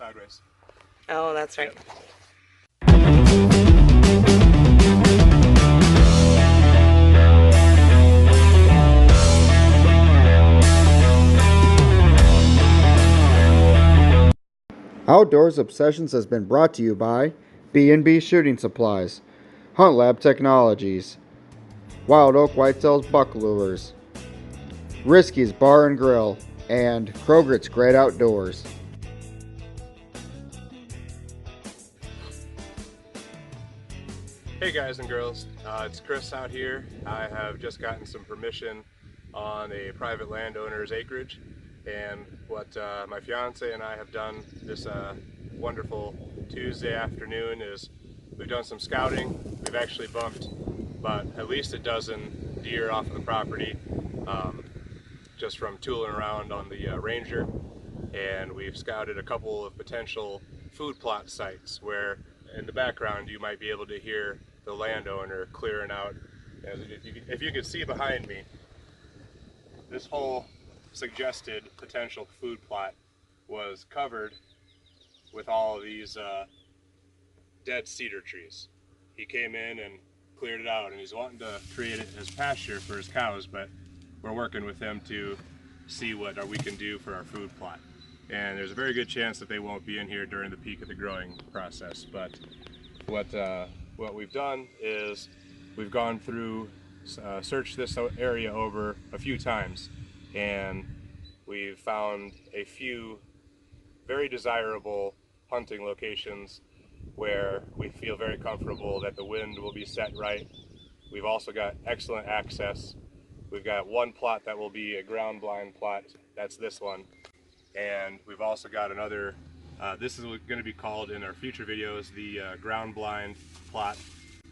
sideways. Oh, that's right. Yep. Outdoors Obsessions has been brought to you by B&B Shooting Supplies, Hunt Lab Technologies, Wild Oak Whitetails Buck Lures, Risky's Bar and Grill, and Kroger's Great Outdoors. Hey guys and girls, it's Chris out here. I have just gotten some permission on a private landowner's acreage, and what my fiance and I have done this wonderful Tuesday afternoon is we've done some scouting. We've actually bumped about at least a dozen deer off of the property just from tooling around on the Ranger, and we've scouted a couple of potential food plot sites where in the background you might be able to hear the landowner clearing out. And if you could see behind me, this whole suggested potential food plot was covered with all of these dead cedar trees. He came in and cleared it out, and he's wanting to create it as pasture for his cows, but we're working with him to see what we can do for our food plot. And there's a very good chance that they won't be in here during the peak of the growing process. But what we've done is we've gone through, searched this area over a few times, and we've found a few very desirable hunting locations where we feel very comfortable that the wind will be set right. We've also got excellent access. We've got one plot that will be a ground blind plot, that's this one. And we've also got another, this is going to be called in our future videos the ground blind plot.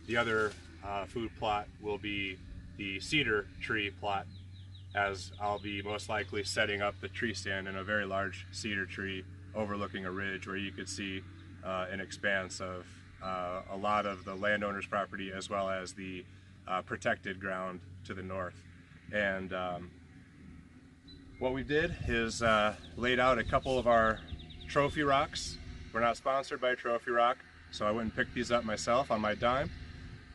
The other food plot will be the cedar tree plot, as I'll be most likely setting up the tree stand in a very large cedar tree overlooking a ridge where you could see an expanse of a lot of the landowner's property as well as the protected ground to the north. And what we did is laid out a couple of our trophy rocks. We're not sponsored by Trophy Rock, so I wouldn't pick these up myself on my dime,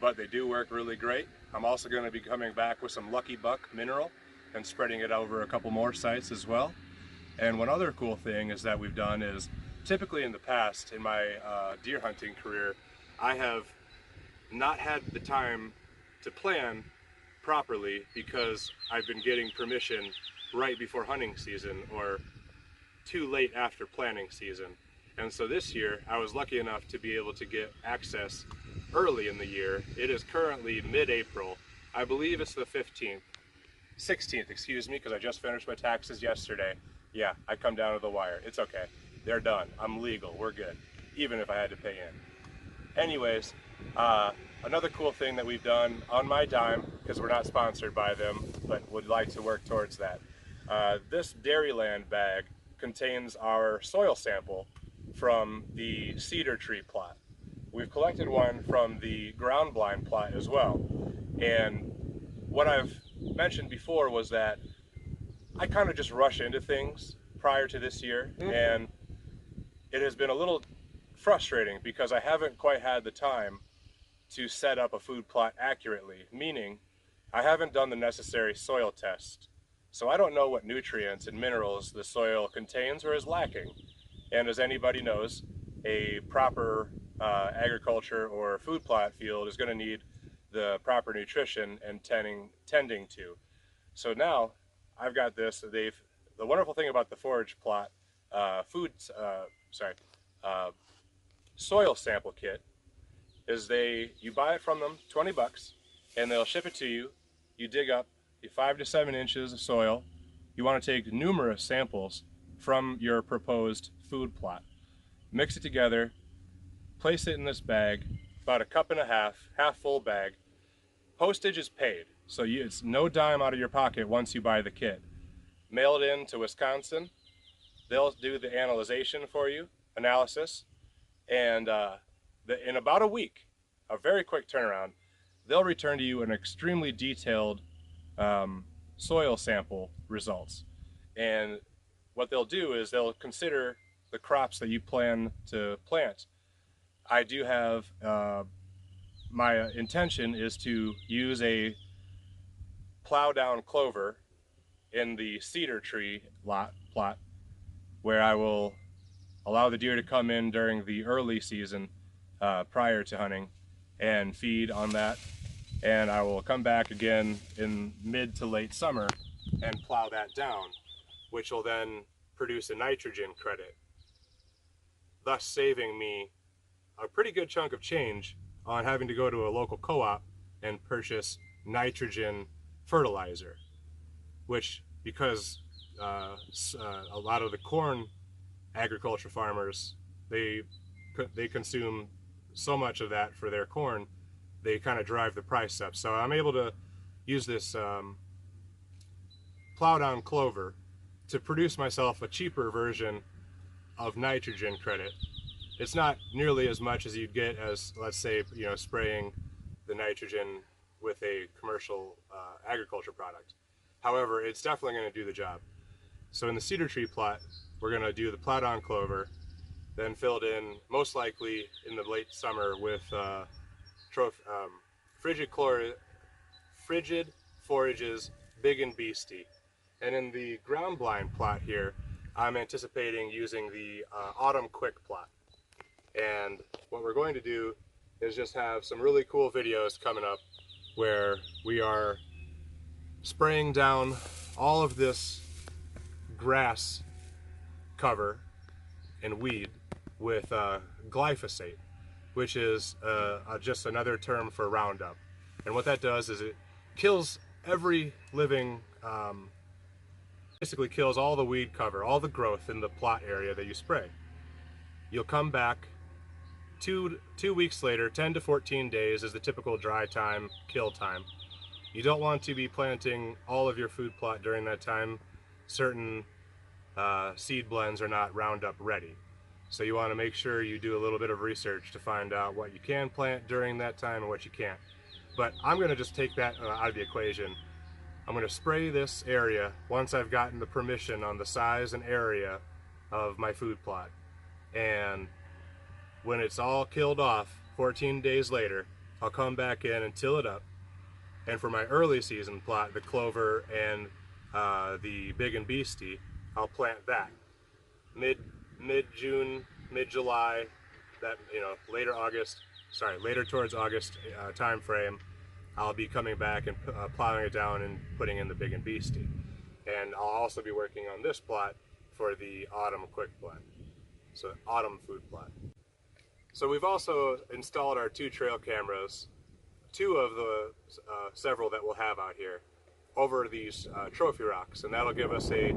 but they do work really great. I'm also going to be coming back with some Lucky Buck mineral and spreading it over a couple more sites as well. And one other cool thing is that we've done is, typically in the past, in my deer hunting career, I have not had the time to plan properly because I've been getting permission right before hunting season or too late after planning season. And so this year I was lucky enough to be able to get access early in the year. It is currently mid-April. I believe it's the 16th, excuse me, because I just finished my taxes yesterday. Yeah, I come down to the wire. It's okay. They're done. I'm legal. We're good. Even if I had to pay in. Anyways, another cool thing that we've done on my dime, because we're not sponsored by them, but would like to work towards that. This Dairyland bag contains our soil sample from the cedar tree plot. We've collected one from the ground blind plot as well. And what I've mentioned before was that I kind of just rush into things prior to this year, and it has been a little frustrating because I haven't quite had the time to set up a food plot accurately, meaning I haven't done the necessary soil test. So I don't know what nutrients and minerals the soil contains or is lacking. And as anybody knows, a proper agriculture or food plot field is going to need the proper nutrition and tending to. So now I've got this. The wonderful thing about the forage plot soil sample kit is you buy it from them, 20 bucks, and they'll ship it to you. You dig up 5 to 7 inches of soil. You want to take numerous samples from your proposed food plot, mix it together, place it in this bag, about a cup and a half full bag. Postage is paid, so it's no dime out of your pocket once you buy the kit. Mail it in to Wisconsin. They'll do the analysis for you, and in about a week, a very quick turnaround, they'll return to you an extremely detailed soil sample results. And what they'll do is they'll consider the crops that you plan to plant. I do have, my intention is to use a plow down clover in the cedar tree plot, where I will allow the deer to come in during the early season prior to hunting and feed on that, and I will come back again in mid to late summer and plow that down, which will then produce a nitrogen credit, thus saving me a pretty good chunk of change on having to go to a local co-op and purchase nitrogen fertilizer, which, because a lot of the corn agriculture farmers, they consume so much of that for their corn, they kind of drive the price up. So I'm able to use this plow down clover to produce myself a cheaper version of nitrogen credit. It's not nearly as much as you'd get as, let's say, spraying the nitrogen with a commercial agriculture product. However, it's definitely going to do the job. So in the cedar tree plot, we're going to do the plow down clover, then filled in most likely in the late summer with frigid forages, big and beastie. And in the ground blind plot here, I'm anticipating using the autumn quick plot. And what we're going to do is just have some really cool videos coming up where we are spraying down all of this grass cover and weed with glyphosate, which is just another term for Roundup. And what that does is it kills every living, basically kills all the weed cover, all the growth in the plot area that you spray. You'll come back two weeks later, 10 to 14 days is the typical dry time, kill time. You don't want to be planting all of your food plot during that time. Certain seed blends are not Roundup ready. So you want to make sure you do a little bit of research to find out what you can plant during that time and what you can't. But I'm going to just take that out of the equation. I'm going to spray this area once I've gotten the permission on the size and area of my food plot. And when it's all killed off, 14 days later, I'll come back in and till it up. And for my early season plot, the clover and the big and beastie, I'll plant that mid-June, mid-July, that later towards August time frame. I'll be coming back and plowing it down and putting in the big and beastie. And I'll also be working on this plot for the autumn quick plot, so autumn food plot. So we've also installed our 2 trail cameras, 2 of the several that we'll have out here, over these trophy rocks, and that'll give us a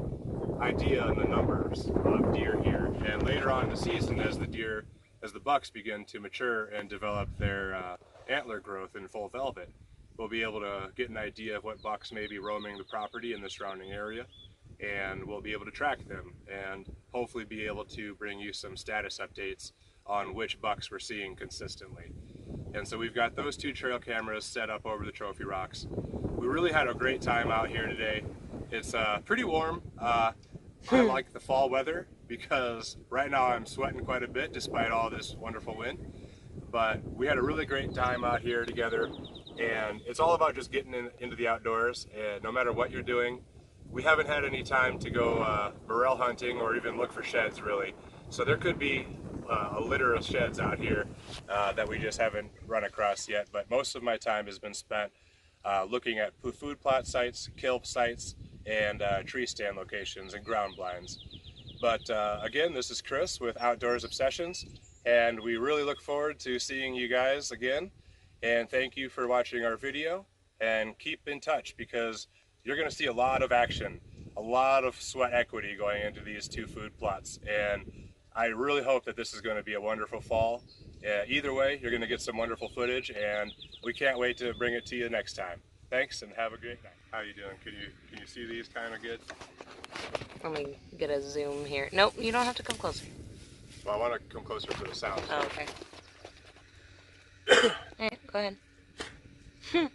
idea on the numbers of deer here. And later on in the season, as the bucks begin to mature and develop their antler growth in full velvet, we'll be able to get an idea of what bucks may be roaming the property in the surrounding area, and we'll be able to track them and hopefully be able to bring you some status updates on which bucks we're seeing consistently. And so we've got those 2 trail cameras set up over the trophy rocks. We really had a great time out here today. It's pretty warm. I like the fall weather because right now I'm sweating quite a bit despite all this wonderful wind. But we had a really great time out here together, and it's all about just getting into the outdoors, and no matter what you're doing. We haven't had any time to go morel hunting or even look for sheds really. So there could be a litter of sheds out here that we just haven't run across yet, but most of my time has been spent looking at food plot sites, kill sites, and tree stand locations and ground blinds. But again, this is Chris with Outdoors Obsessions, and we really look forward to seeing you guys again. And thank you for watching our video, and keep in touch because you're going to see a lot of action, a lot of sweat equity going into these 2 food plots. And I really hope that this is going to be a wonderful fall. Either way, you're going to get some wonderful footage, and we can't wait to bring it to you next time. Thanks, and have a great night. How are you doing? Can you see these kind of good? Let me get a zoom here. Nope, you don't have to come closer. Well, I want to come closer for the sound. Oh, okay. Alright, go ahead.